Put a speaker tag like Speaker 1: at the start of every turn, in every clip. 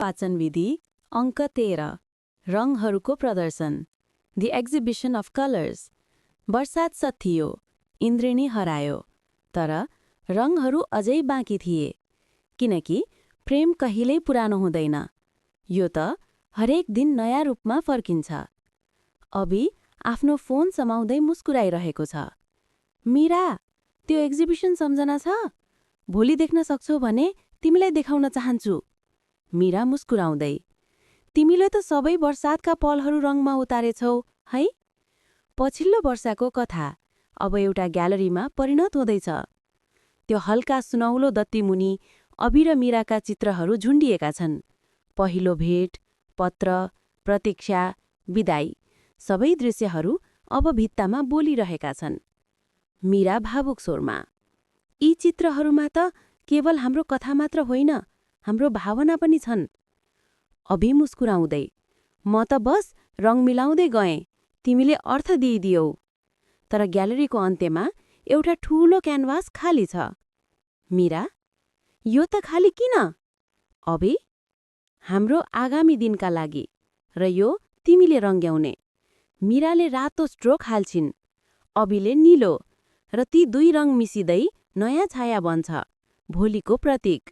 Speaker 1: वाचन विधि अङ्क 13 रङहरूको प्रदर्शन दि एक्जिबिसन अफ कलर्स। बर्सात सथियो, इन्द्रेणी हरायो, तर रङहरू अझै बाँकी थिए, किनकि प्रेम कहिल्यै पुरानो हुँदैन। यो त हरेक दिन नयाँ रूपमा फर्किन्छ। अभि आफ्नो फोन समाउँदै मुस्कुराइरहेको छ। मीरा, त्यो एक्जिबिसन सम्झना छ? भोलि देख्न सक्छौ भने तिमीलाई देखाउन चाहन्छु। मीरा मुस्कुराउँदै, तिमीले त सबै बर्सातका पलहरू रङमा उतारेछौ, है? पछिल्लो वर्षाको कथा अब एउटा ग्यालरीमा परिणत हुँदैछ। त्यो हल्का सुनौलो दत्तीमुनि अभि र मीराका चित्रहरू झुन्डिएका छन्। पहिलो भेट, पत्र, प्रतीक्षा, विदाई, सबै दृश्यहरू अब भित्तामा बोलिरहेका छन्। मीरा भावुक स्वरमा, यी चित्रहरूमा त केवल हाम्रो कथा मात्र होइन, हाम्रो भावना पनि छन्। अभि मुस्कुराउँदै, म त बस रङ मिलाउँदै गएँ, तिमीले अर्थ दिइदियौ। तर ग्यालरीको अन्त्यमा एउटा ठूलो क्यानभास खाली छ। मीरा, यो त खाली किन? अभि, हाम्रो आगामी दिनका लागि, र यो तिमीले रङ्ग्याउने। मीराले रातो स्ट्रोक हाल्छिन्, अभिले नीलो, र ती दुई रङ मिसिँदै नयाँ छाया बन्छ, भोलिको प्रतीक।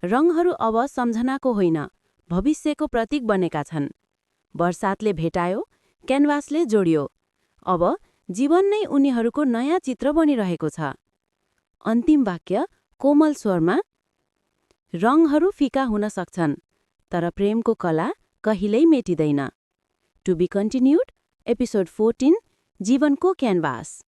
Speaker 1: रङहरू अब सम्झनाको होइन, भविष्यको प्रतीक बनेका छन्। बर्सातले भेटायो, क्यानभासले जोड्यो। अब जीवन नै उनीहरूको नयाँ चित्र बनिरहेको छ। अन्तिम वाक्य कोमल स्वरमा, रङहरू फिका हुन सक्छन्, तर प्रेमको कला कहिल्यै मेटिँदैन। टु बी कन्टिन्युड, एपिसोड 14, जीवनको क्यानभास।